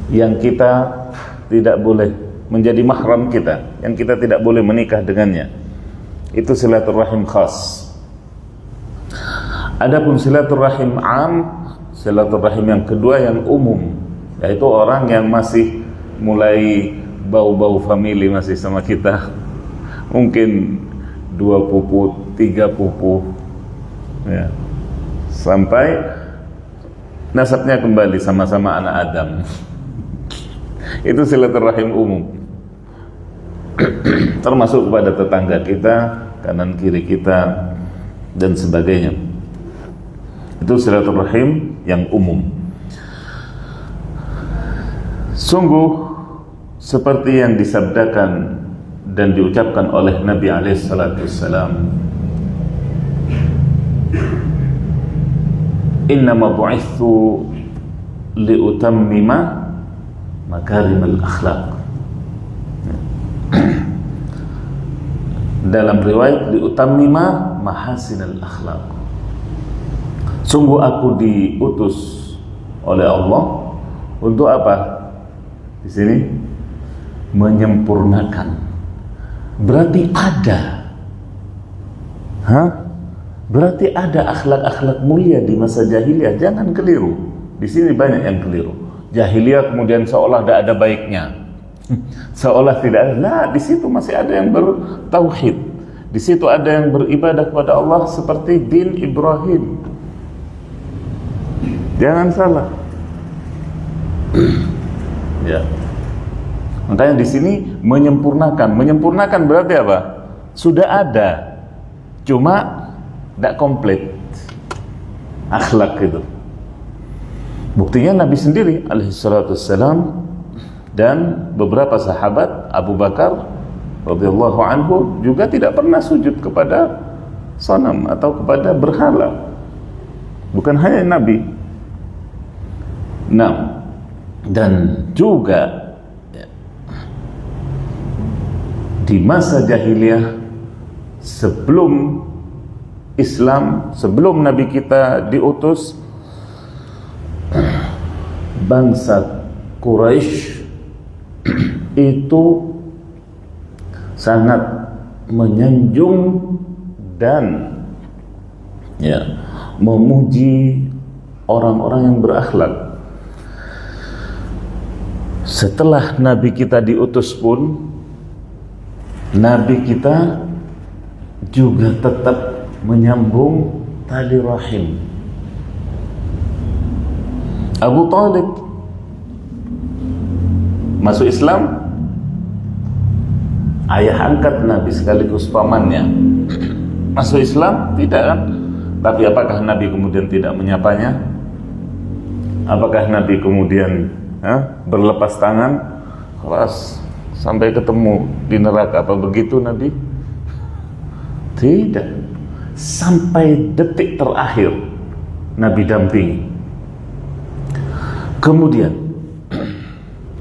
yang kita tidak boleh menjadi mahram kita, yang kita tidak boleh menikah dengannya. Itu silaturahim khas. Adapun silaturahim am, silaturahim yang kedua yang umum, yaitu orang yang masih mulai bau-bau famili masih sama kita, mungkin 2 pupu, 3 pupu, ya, sampai nasabnya kembali sama-sama anak Adam. Itu silaturahim umum. Termasuk kepada tetangga kita, kanan kiri kita, dan sebagainya. Itu silaturahim yang umum. Sungguh seperti yang disabdakan dan diucapkan oleh Nabi SAW, innama bu'ithu liutammima makarimal akhlaq. Dalam riwayat liutammima mahasinal akhlaq. Sungguh aku diutus oleh Allah untuk apa? Di sini menyempurnakan. Berarti ada. Berarti ada akhlak-akhlak mulia di masa jahiliyah. Jangan keliru. Di sini banyak yang keliru. Jahiliyah kemudian seolah tidak ada baiknya. Seolah tidak ada. Nah, di situ masih ada yang bertauhid. Di situ ada yang beribadah kepada Allah seperti din Ibrahim. Jangan salah. Ya. Makanya di sini menyempurnakan. Menyempurnakan berarti apa? Sudah ada. Cuma tidak komplit akhlak itu. Buktinya Nabi sendiri alaihissalam dan beberapa sahabat, Abu Bakar radhiyallahu anhu juga tidak pernah sujud kepada sanam atau kepada berhala. Bukan hanya Nabi. Nah, dan juga di masa jahiliyah sebelum Islam, sebelum Nabi kita diutus, bangsa Quraisy itu sangat menyanjung dan memuji orang-orang yang berakhlak. Setelah Nabi kita diutus pun, Nabi kita juga tetap menyambung tali rahim. Abu Talib masuk Islam, ayah angkat Nabi sekaligus pamannya masuk Islam, tidak kan? Tapi apakah Nabi kemudian tidak menyapanya? Apakah Nabi kemudian berlepas tangan, keras sampai ketemu di neraka? Apa begitu Nabi? Tidak. Sampai detik terakhir Nabi dampingi. Kemudian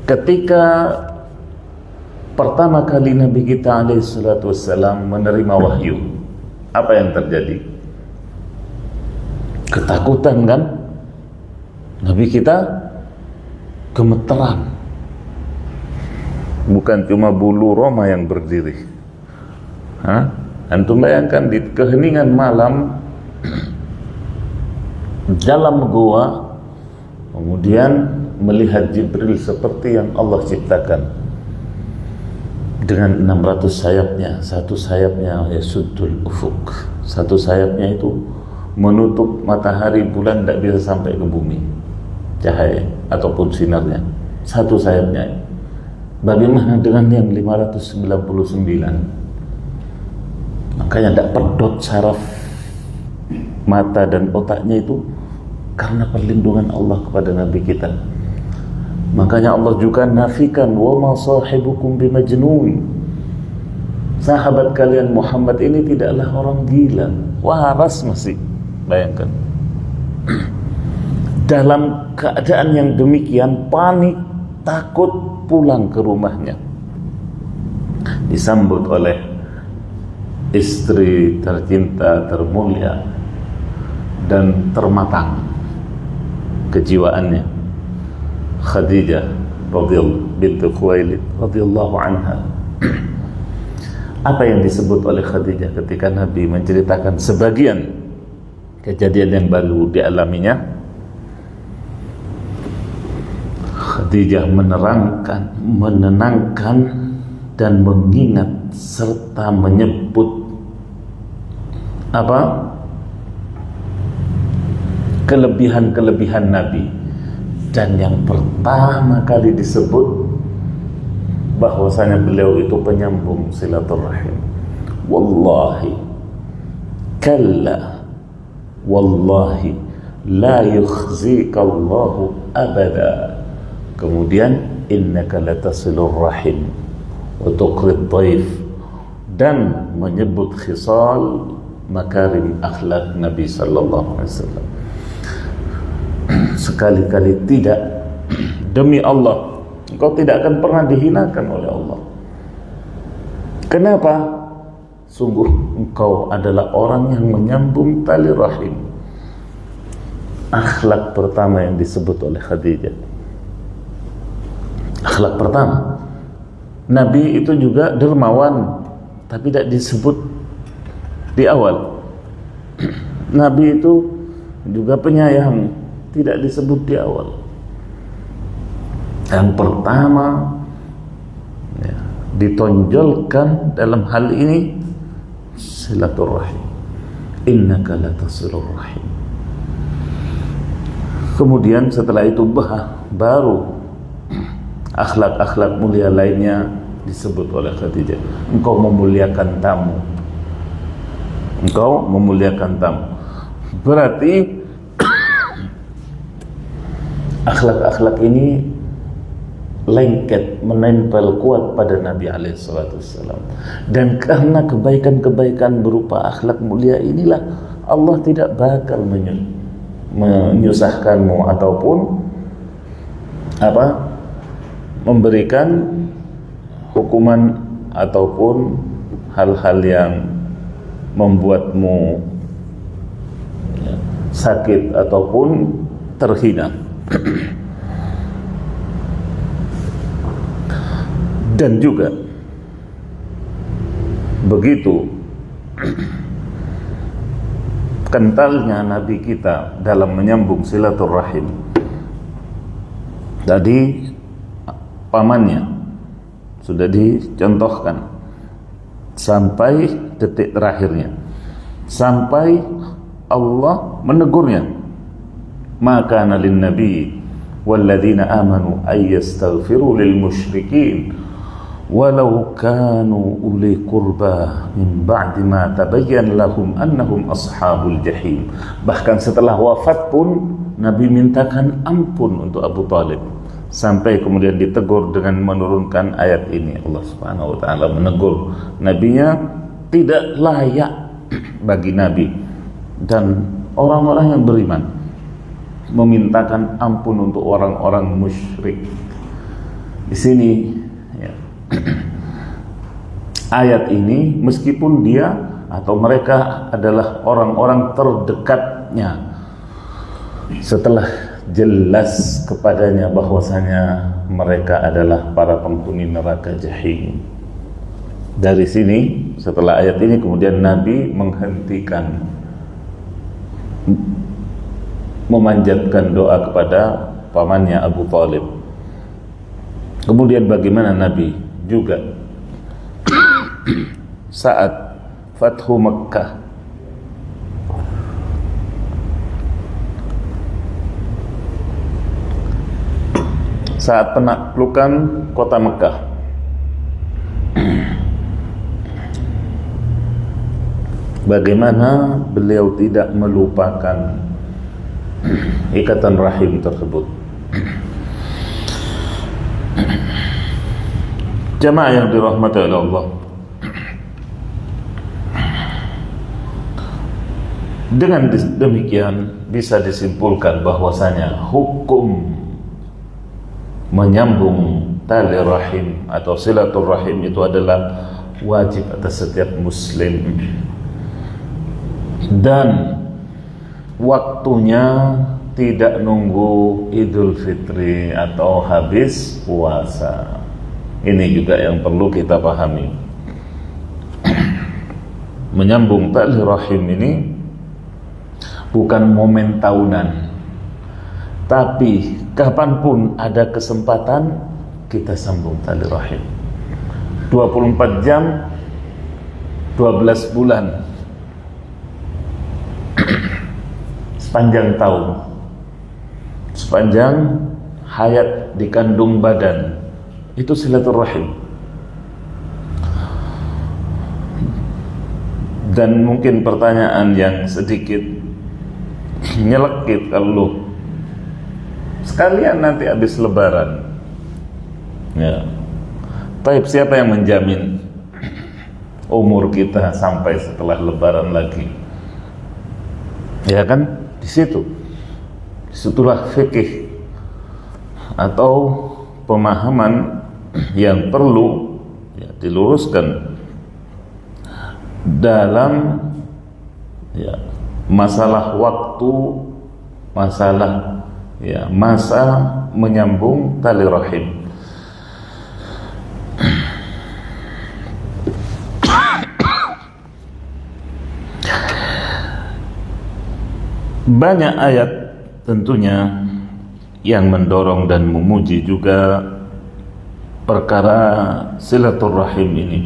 ketika pertama kali Nabi kita alaihissalam menerima wahyu, apa yang terjadi? Ketakutan kan? Nabi kita gemeteran. Bukan cuma bulu roma yang berdiri. Antum bayangkan di keheningan malam dalam gua, kemudian melihat Jibril seperti yang Allah ciptakan dengan 600 sayapnya. Satu sayapnya yasuddul ufuk, satu sayapnya itu menutup matahari, bulan tidak bisa sampai ke bumi cahaya ataupun sinarnya. Satu sayapnya. Bagaimana dengan yang 599? Makanya tidak pedot saraf mata dan otaknya itu karena perlindungan Allah kepada Nabi kita. Makanya Allah juga nafikan, wa ma sahibukum bimajnun. Sahabat kalian Muhammad ini tidaklah orang gila. Waras masih. Bayangkan. Dalam keadaan yang demikian, panik, takut pulang ke rumahnya. Disambut oleh istri tercinta, termulia dan termatang kejiwaannya. Khadijah bintu Khuwailid radhiyallahu anha. Apa yang disebut oleh Khadijah ketika Nabi menceritakan sebagian kejadian yang baru dialaminya? Khadijah menenangkan dan mengingat serta menyebut kelebihan-kelebihan Nabi. Dan yang pertama kali disebut bahwasanya beliau itu penyambung silaturahim. Wallahi kalla wallahi la yukhzika Allahu abada. Kemudian innaka latasilur rahim wa tuqrid dhaif, dan menyebut khisal makarim akhlak Nabi sallallahu alaihi wasallam. Sekali-kali tidak, demi Allah engkau tidak akan pernah dihinakan oleh Allah. Kenapa? Sungguh engkau adalah orang yang menyambung tali rahim. Akhlak pertama yang disebut oleh Khadijah. Akhlak pertama. Nabi itu juga dermawan, tapi tidak disebut di awal. Nabi itu juga penyayang, tidak disebut di awal. Yang pertama ditonjolkan dalam hal ini silaturahim. Innaka latasilur rahim. Kemudian setelah itu baru akhlak-akhlak mulia lainnya disebut oleh Khadijah. Engkau memuliakan tamu. Engkau memuliakan tamu. Berarti akhlak-akhlak ini lengket, menempel kuat pada Nabi alaihissalam. Dan karena kebaikan-kebaikan berupa akhlak mulia inilah Allah tidak bakal menyusahkanmu ataupun memberikan hukuman ataupun hal-hal yang membuatmu sakit ataupun terhina. Dan juga begitu kentalnya Nabi kita dalam menyambung silaturahim. Tadi pamannya sudah dicontohkan sampai detik terakhirnya, sampai Allah menegurnya. Maka nalin nabi walladzina amanu ay yastaghfiru lil musyrikin walau kanu uli qurba min ba'di ma tabayyana lahum annahum ashabul jahim. Bahkan setelah wafat pun Nabi mintakan ampun untuk Abu Talib, sampai kemudian ditegur dengan menurunkan ayat ini. Allah Subhanahu wa taala menegur nabinya tidak layak bagi nabi dan orang-orang yang beriman memintakan ampun untuk orang-orang musyrik. Di sini ya, ayat ini meskipun dia atau mereka adalah orang-orang terdekatnya, setelah jelas kepadanya bahwasanya mereka adalah para penghuni neraka jahim. Dari sini setelah ayat ini kemudian Nabi menghentikan memanjatkan doa kepada pamannya Abu Talib. Kemudian bagaimana Nabi juga saat Fathu Makkah, saat penaklukan kota Mekah, bagaimana beliau tidak melupakan ikatan rahim tersebut. Jamaah yang dirahmati oleh Allah, dengan demikian bisa disimpulkan bahwasanya hukum menyambung tali rahim atau silaturahim itu adalah wajib atas setiap muslim, dan waktunya tidak nunggu Idul Fitri atau habis puasa. Ini juga yang perlu kita pahami. Menyambung tali rahim ini bukan momen tahunan, tapi kapanpun ada kesempatan kita sambung tali rahim. 24 jam, 12 bulan, sepanjang tahun, sepanjang hayat di kandung badan, itu silaturahim. Dan mungkin pertanyaan yang sedikit nyelekit, kalau sekalian nanti habis lebaran, ya, tapi siapa yang menjamin umur kita sampai setelah lebaran lagi? Ya kan, disitulah fikih atau pemahaman yang perlu ya, diluruskan dalam ya, masalah waktu, masalah ya, masa menyambung tali rahim. Banyak ayat tentunya yang mendorong dan memuji juga perkara silaturahim ini.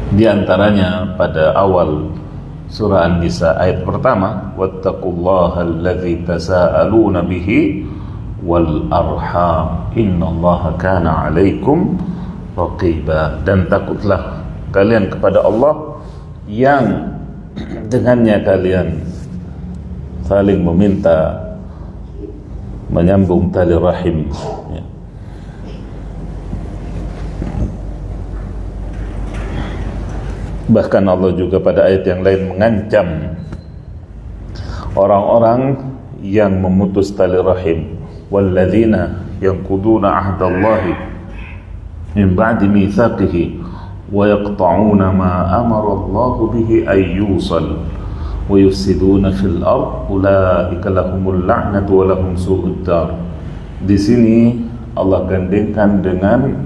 Di antaranya pada awal surah An-Nisa ayat pertama, wattaqullaha allazi tasaaluna bihi wal arham innallaha kana 'alaikum raqiba. Dan takutlah kalian kepada Allah yang dengannya kalian saling meminta menyambung tali rahim, ya. Bahkan Allah juga pada ayat yang lain mengancam orang-orang yang memutus tali rahim, walladzina yanquduna ahdallahi min ba'di mitsaqihi wa yaqta'una ma amara Allahu bihi ay yusal wa yufsiduna fil ard ulaika lahumul la'natu wa lahum su'ud dar. Di sini Allah gandengkan dengan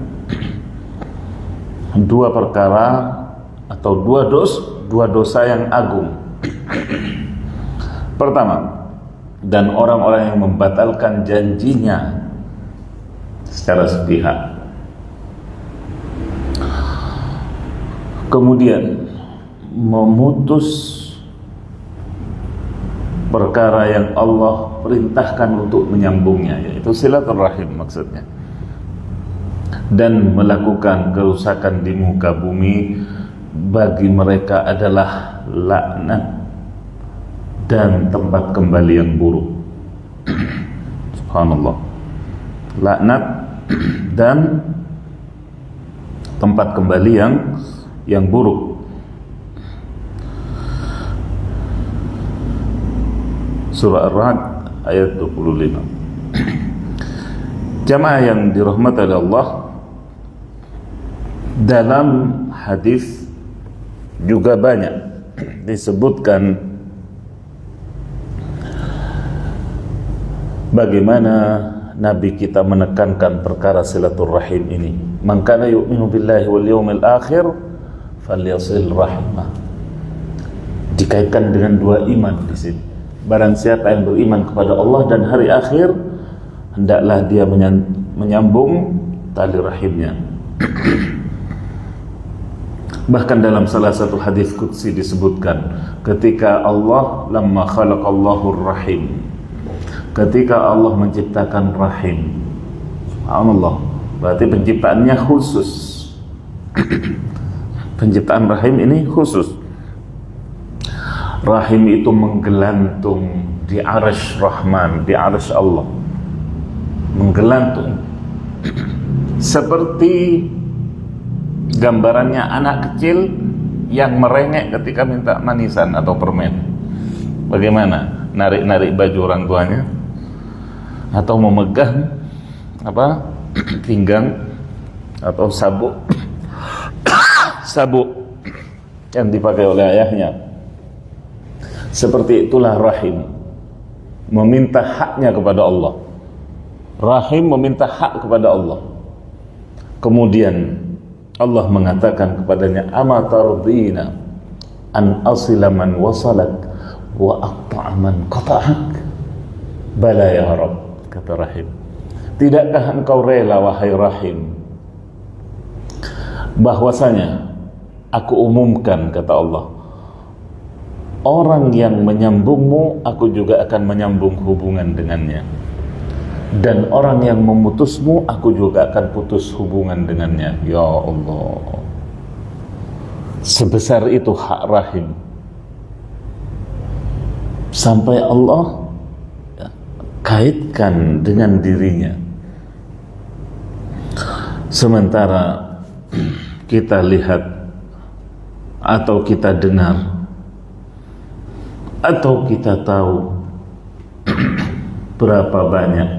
dua perkara atau dua dosa yang agung. Pertama, dan orang-orang yang membatalkan janjinya secara sepihak. Kemudian memutus perkara yang Allah perintahkan untuk menyambungnya, yaitu silaturahim maksudnya, dan melakukan kerusakan di muka bumi. Bagi mereka adalah laknat dan tempat kembali yang buruk. Subhanallah. Laknat dan tempat kembali yang buruk. Surah Ar-Ra'd ayat 25. Jamaah yang dirahmati oleh Allah, dalam hadis juga banyak disebutkan bagaimana Nabi kita menekankan perkara silaturahim ini. Man kana yu'minu billahi wal yawmil akhir falyasil rahimah. Dikaitkan dengan dua iman di sini. Barang siapa yang beriman kepada Allah dan hari akhir, hendaklah dia menyambung tali rahimnya. Bahkan dalam salah satu hadis qudsi disebutkan, ketika Allah lamma khalaqallahu rahim, ketika Allah menciptakan rahim, subhanallah, berarti penciptaannya khusus. Penciptaan rahim ini khusus. Rahim itu menggelantung di arsy Rahman, di arsy Allah, menggelantung seperti gambarannya anak kecil yang merengek ketika minta manisan atau permen. Bagaimana? Narik-narik baju orang tuanya atau memegang pinggang atau sabuk yang dipakai oleh ayahnya. Seperti itulah rahim meminta haknya kepada Allah. Rahim meminta hak kepada Allah. Kemudian Allah mengatakan kepadanya, ama tardina an asila man wasalak wa aqta'a man qata'ak. Bala ya Rabb, kata Rahim. Tidakkah engkau rela wahai Rahim bahwasanya aku umumkan, kata Allah, orang yang menyambungmu aku juga akan menyambung hubungan dengannya, dan orang yang memutusmu aku juga akan putus hubungan dengannya. Ya Allah, sebesar itu hak Rahim sampai Allah kaitkan dengan dirinya. Sementara kita lihat atau kita dengar atau kita tahu berapa banyak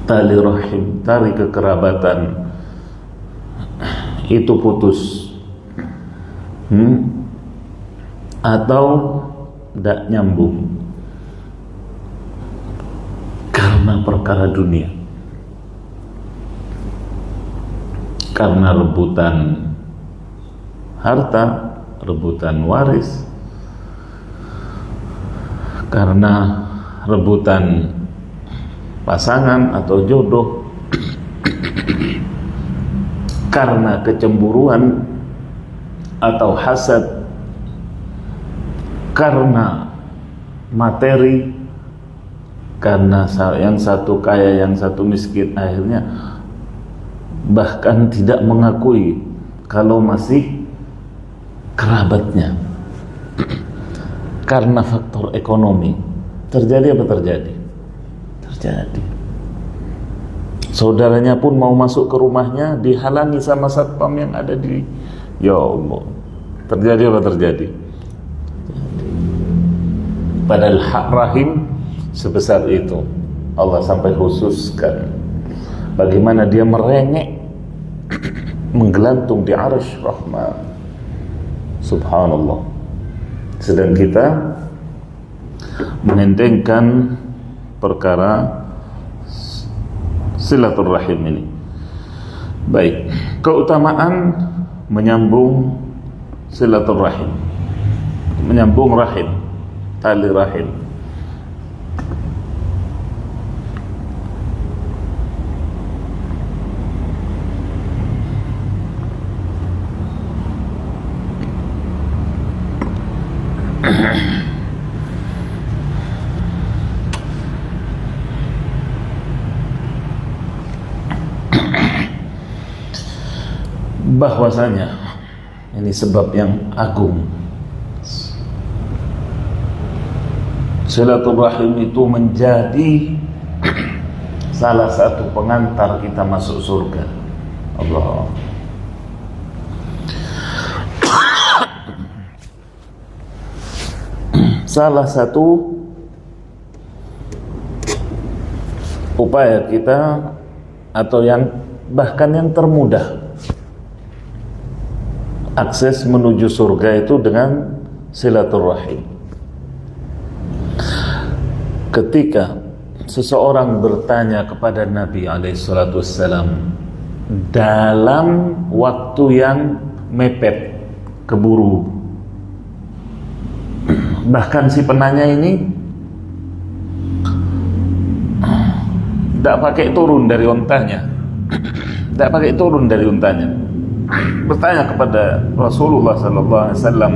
tali rahim, tali kekerabatan itu putus, atau tidak nyambung karena perkara dunia, karena rebutan harta, rebutan waris, karena rebutan pasangan atau jodoh, karena kecemburuan atau hasad, karena materi, karena yang satu kaya yang satu miskin, akhirnya bahkan tidak mengakui kalau masih kerabatnya. Karena faktor ekonomi. Terjadi apa terjadi? Terjadi. Saudaranya pun mau masuk ke rumahnya dihalangi sama satpam yang ada di, ya Allah, terjadi apa terjadi? Padahal hak rahim sebesar itu Allah sampai khususkan bagaimana dia merengek menggelantung di arsy Rahman. Subhanallah. Sedang kita mengendengkan perkara silaturrahim ini. Baik, keutamaan menyambung silaturrahim, menyambung rahim, tali rahim. Bahwasanya ini sebab yang agung. Silaturahim itu menjadi salah satu pengantar kita masuk surga. Allah. Salah satu upaya kita atau yang bahkan yang termudah akses menuju surga itu dengan silaturahim. Ketika seseorang bertanya kepada Nabi SAW dalam waktu yang mepet, keburu, bahkan si penanya ini tidak pakai turun dari ontanya, bertanya kepada Rasulullah SAW,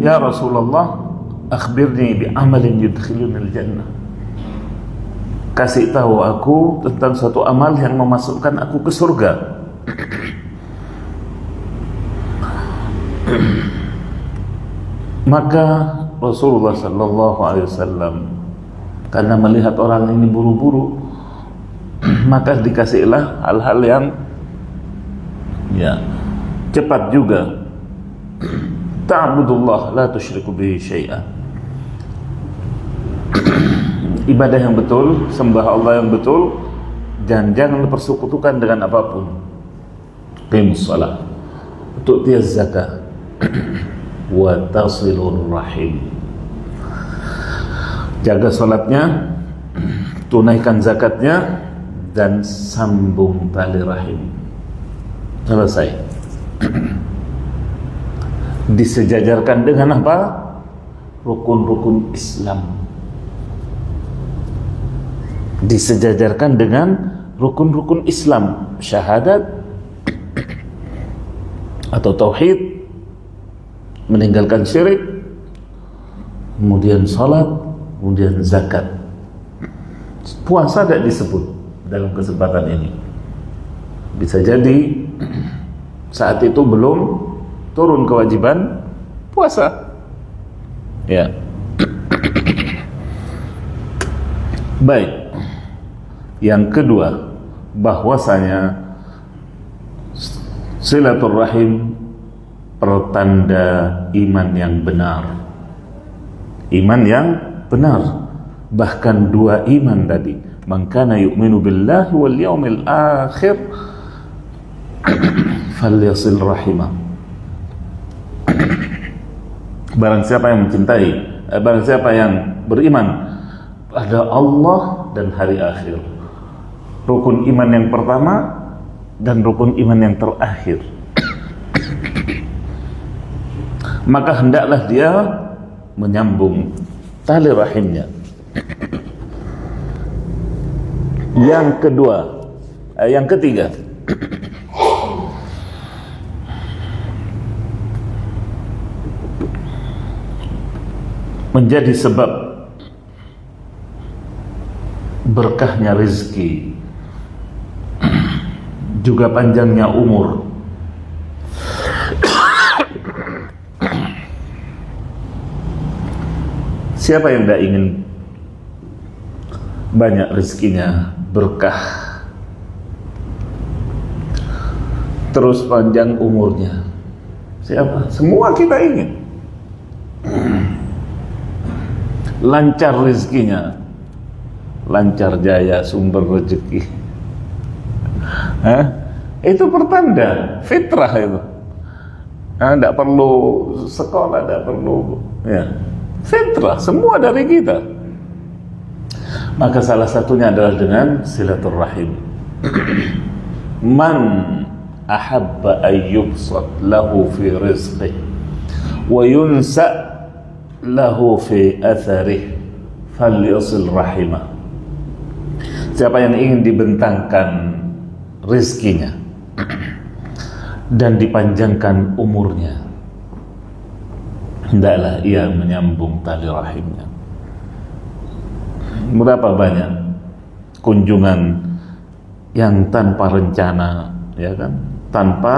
ya Rasulullah, akhbirni bi amalin yudkhiluni al-jannah. Kasih tahu aku tentang suatu amal yang memasukkan aku ke surga. Maka Rasulullah SAW karena melihat orang ini buru-buru, maka dikasihlah hal-hal yang cepat juga. Ta'budullah la tusyriku bihi syai'an. Ibadah yang betul, sembah Allah yang betul, dan jangan dipersekutukan dengan apapun. Qimus shalah, tu'tiyaz zakat, wa tasilur rahim. Jaga salatnya, tunaikan zakatnya, dan sambung tali rahim. Selesai. Disejajarkan dengan apa? Rukun-rukun Islam. Disejajarkan dengan rukun-rukun Islam, syahadat atau tauhid, meninggalkan syirik, kemudian salat, kemudian zakat. Puasa tidak disebut dalam kesempatan ini. Bisa jadi saat itu belum turun kewajiban puasa. Ya. Baik. Yang kedua, bahwasanya silaturahim pertanda iman yang benar. Iman yang benar. Bahkan dua iman tadi. Man kana yu'minu billahi wal yawmil akhir falyasil rahimah. Barang siapa yang mencintai, barang siapa yang beriman pada Allah dan hari akhir. Rukun iman yang pertama dan rukun iman yang terakhir. Maka hendaklah dia menyambung tali rahimnya. Yang kedua, yang ketiga, menjadi sebab berkahnya rezeki, juga panjangnya umur. Siapa yang tidak ingin banyak rezekinya, berkah, terus panjang umurnya? Siapa? Semua kita ingin. Lancar rezekinya, lancar jaya sumber rezeki. Itu pertanda fitrah itu. Tidak perlu sekolah, tidak perlu ya. Fitrah, semua dari kita. Maka salah satunya adalah dengan silaturahim. Man ahabba ayyubsat lahu fi rizqih wa yunsa lahu fi atharih falyasil rahimah. Siapa yang ingin dibentangkan rizkinya dan dipanjangkan umurnya, hendaklah ia menyambung tali rahimnya. Berapa banyak kunjungan yang tanpa rencana, ya kan, tanpa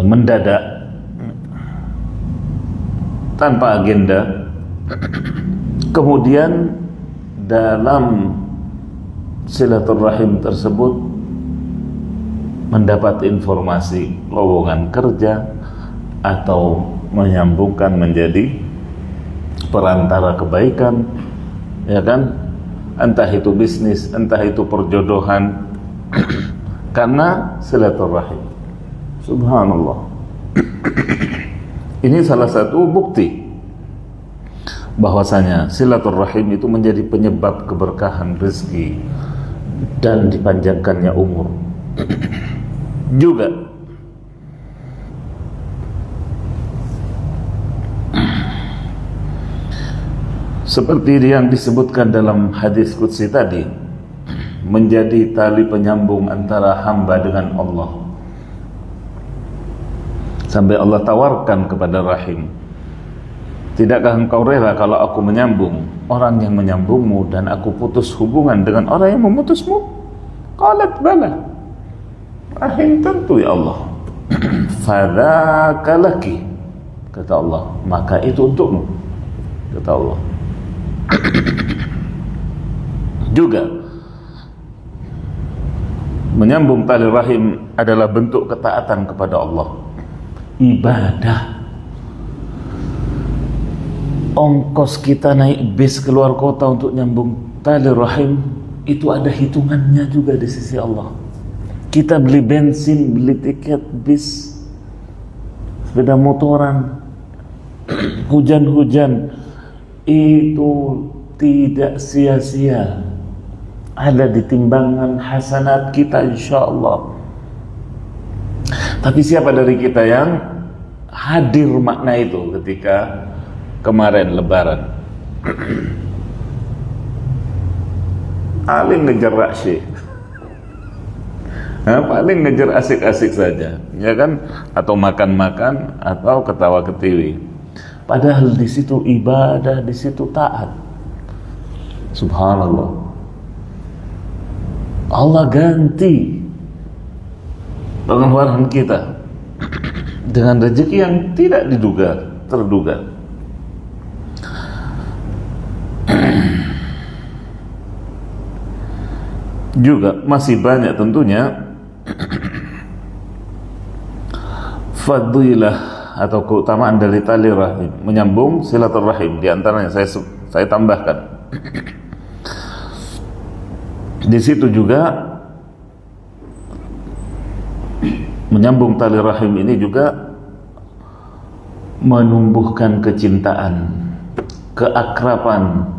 mendadak, tanpa agenda, kemudian dalam silaturahim tersebut mendapat informasi lowongan kerja atau menyambungkan menjadi perantara kebaikan, ya kan, entah itu bisnis, entah itu perjodohan, karena silaturahim. Subhanallah. Ini salah satu bukti bahwasanya silaturahim itu menjadi penyebab keberkahan rezeki dan dipanjangkannya umur. Juga seperti yang disebutkan dalam hadis qudsi tadi, menjadi tali penyambung antara hamba dengan Allah. Sampai Allah tawarkan kepada rahim, tidakkah engkau rela kalau aku menyambung orang yang menyambungmu dan aku putus hubungan dengan orang yang memutusmu? Qalat bala. Rahim, tentu ya Allah. Fadzaka laki, kata Allah, maka itu untukmu, kata Allah. Juga menyambung tali rahim adalah bentuk ketaatan kepada Allah, ibadah. Ongkos kita naik bis keluar kota untuk nyambung tali rahim itu ada hitungannya juga di sisi Allah. Kita beli bensin, beli tiket bis, sepeda motoran, hujan-hujan, itu tidak sia-sia, ada di timbangan hasanat kita insya Allah. Tapi siapa dari kita yang hadir makna itu ketika kemarin Lebaran? Paling ngejar rasyik, paling ngejar asik-asik saja, ya kan? Atau makan-makan, atau ketawa ketiwi. Padahal di situ ibadah, di situ taat. Subhanallah. Allah ganti pengeluaran kita dengan rezeki yang tidak terduga. Juga masih banyak tentunya fadilah atau keutamaan dari tali rahim, menyambung silaturahim. Di antaranya saya tambahkan di situ juga, menyambung tali rahim ini juga menumbuhkan kecintaan, keakraban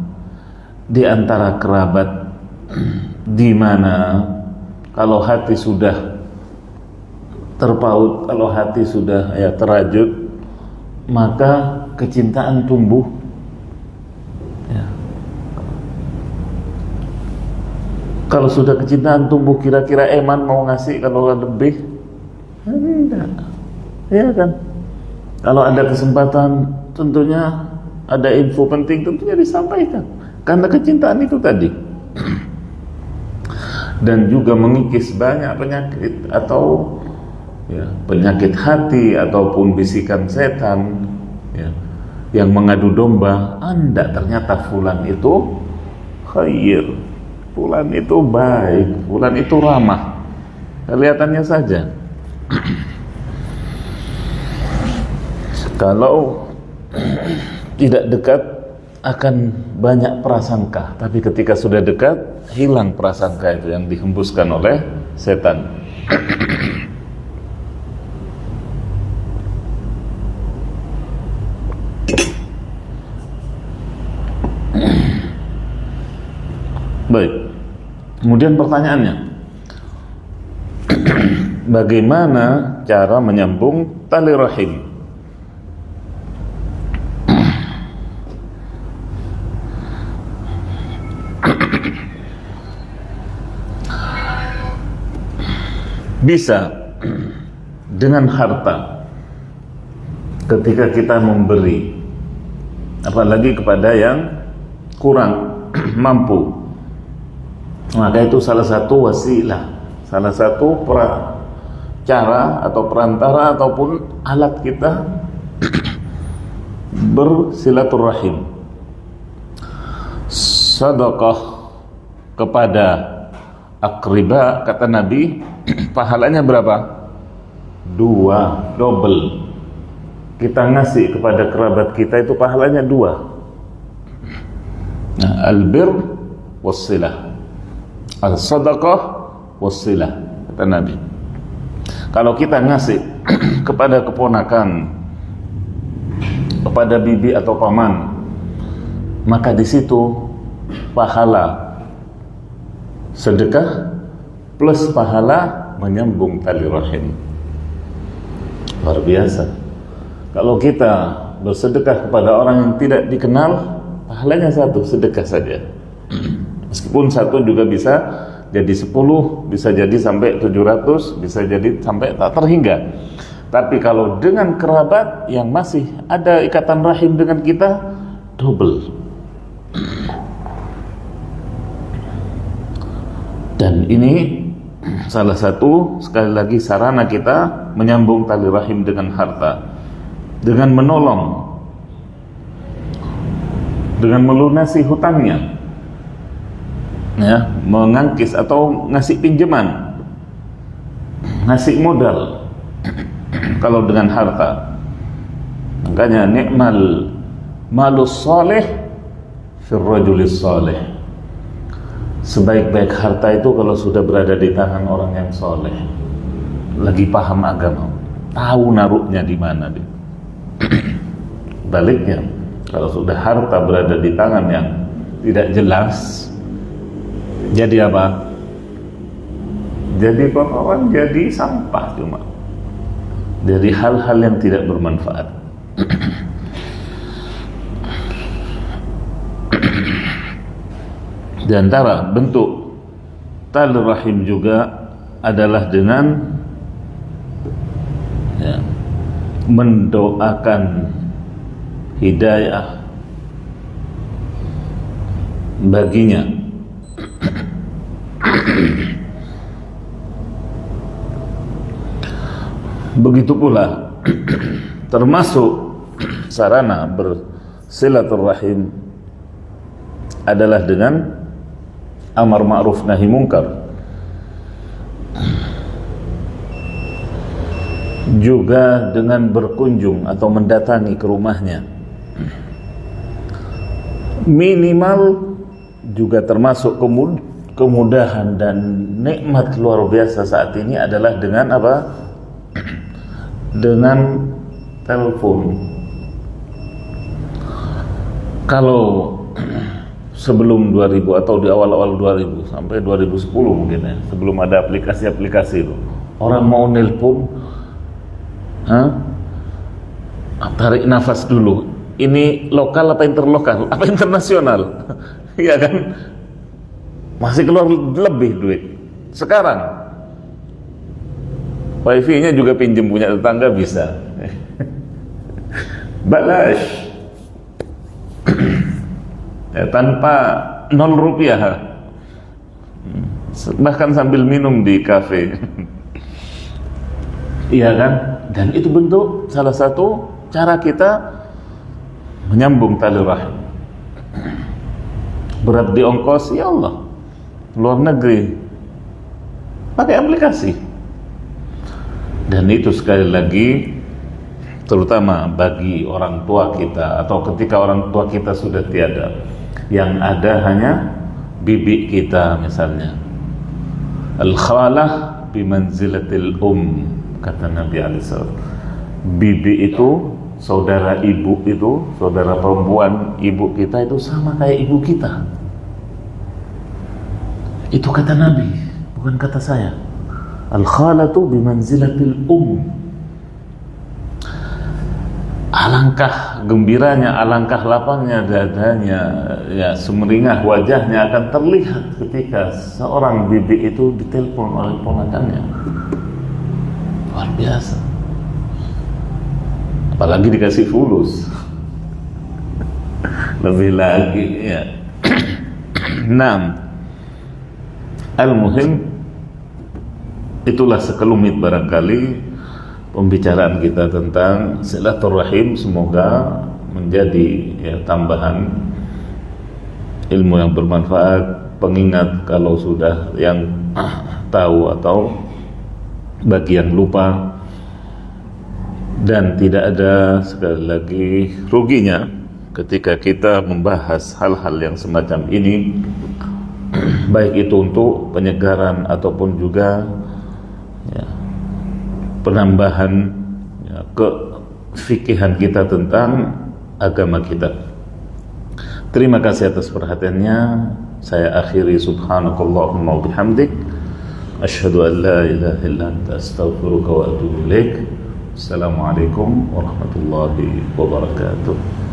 di antara kerabat, di mana kalau hati sudah terpaut, kalau hati sudah terajut, maka kecintaan tumbuh. Ya. Kalau sudah kecintaan tumbuh, kira-kira Eman mau ngasih kalau lebih? Tidak, ya kan? Kalau ada kesempatan, tentunya ada info penting, tentunya disampaikan, karena kecintaan itu tadi. Dan juga mengikis banyak penyakit, atau penyakit hati ataupun bisikan setan yang mengadu domba. Anda ternyata fulan itu khair, fulan itu baik, fulan itu ramah, kelihatannya saja. Kalau tidak dekat akan banyak prasangka, tapi ketika sudah dekat, hilang prasangka itu yang dihembuskan oleh setan. Baik, kemudian pertanyaannya, bagaimana cara menyambung tali rahim? Bisa dengan harta, ketika kita memberi, apalagi kepada yang kurang mampu, maka itu salah satu wasilah, salah satu cara atau perantara ataupun alat kita bersilaturahim. Sedekah kepada akriba, kata Nabi, pahalanya berapa? 2, double. Kita ngasih kepada kerabat kita itu pahalanya 2. Nah, albir wassilah, al-sadaqah wassilah, kata Nabi. Kalau kita ngasih kepada keponakan, kepada bibi atau paman, maka di situ pahala sedekah plus pahala menyambung tali rahim. Luar biasa. Kalau kita bersedekah kepada orang yang tidak dikenal, pahalanya 1 sedekah saja. Meskipun 1 juga bisa jadi 10, bisa jadi sampai 700, bisa jadi sampai tak terhingga. Tapi kalau dengan kerabat yang masih ada ikatan rahim dengan kita, double. Dan ini salah satu, sekali lagi, sarana kita menyambung tali rahim dengan harta, dengan menolong, dengan melunasi hutangnya, mengangkis atau ngasih pinjaman, ngasih modal. Kalau dengan harta, makanya ni'mal malus salih fir rajulis salih. Sebaik-baik harta itu kalau sudah berada di tangan orang yang soleh, lagi paham agama. tahu naruhnya di mana dia. Baliknya, kalau sudah harta berada di tangan yang tidak jelas, jadi apa? Jadi kotoran, jadi sampah cuma. Dari hal-hal yang tidak bermanfaat. Di antara bentuk tali rahim juga adalah dengan mendoakan hidayah baginya. Begitu pula termasuk sarana bersilaturahim adalah dengan amar ma'ruf nahi munkar, juga dengan berkunjung atau mendatangi ke rumahnya. Minimal juga termasuk kemudahan dan nikmat luar biasa saat ini adalah dengan apa? Dengan telepon. Kalau sebelum 2000 atau di awal-awal 2000 sampai 2010 mungkin ya, sebelum ada aplikasi-aplikasi itu, orang mau nelpon, tarik nafas dulu, ini lokal apa interlokal apa internasional. Iya kan, masih keluar lebih duit. Sekarang wifi-nya juga pinjem punya tetangga bisa. Balash. Ya, tanpa 0 rupiah, bahkan sambil minum di kafe. Iya kan? Dan itu bentuk salah satu cara kita menyambung tali rahim. Berat di ongkos, ya Allah, luar negeri pakai aplikasi. Dan itu sekali lagi terutama bagi orang tua kita, atau ketika orang tua kita sudah tiada, yang ada hanya bibi kita misalnya. Al-khalah bimanzilatil kata Nabi alaihissalam. Bibi itu, saudara ibu itu, saudara perempuan ibu kita itu sama kayak ibu kita. Itu kata Nabi, bukan kata saya. Al-khalatu bimanzilatil Alangkah gembiranya, alangkah lapangnya dadanya, ya sumringah wajahnya akan terlihat ketika seorang bibi itu ditelepon oleh ponakannya. Luar biasa. Apalagi dikasih fulus. Lebih lagi ya. 6. Al-muhim, itulah sekelumit barangkali pembicaraan kita tentang silaturahim. Semoga menjadi ya, tambahan ilmu yang bermanfaat, pengingat kalau sudah yang tahu atau bagi yang lupa. Dan tidak ada sekali lagi ruginya ketika kita membahas hal-hal yang semacam ini, baik itu untuk penyegaran ataupun juga ya, penambahan ya, kefikihan kita tentang agama kita. Terima kasih atas perhatiannya. Saya akhiri, subhanakallahumma wa bihamdik, asyhadu an la ilaha illa anta, astaghfiruka wa atubu ilaik. Assalamualaikum warahmatullahi wabarakatuh.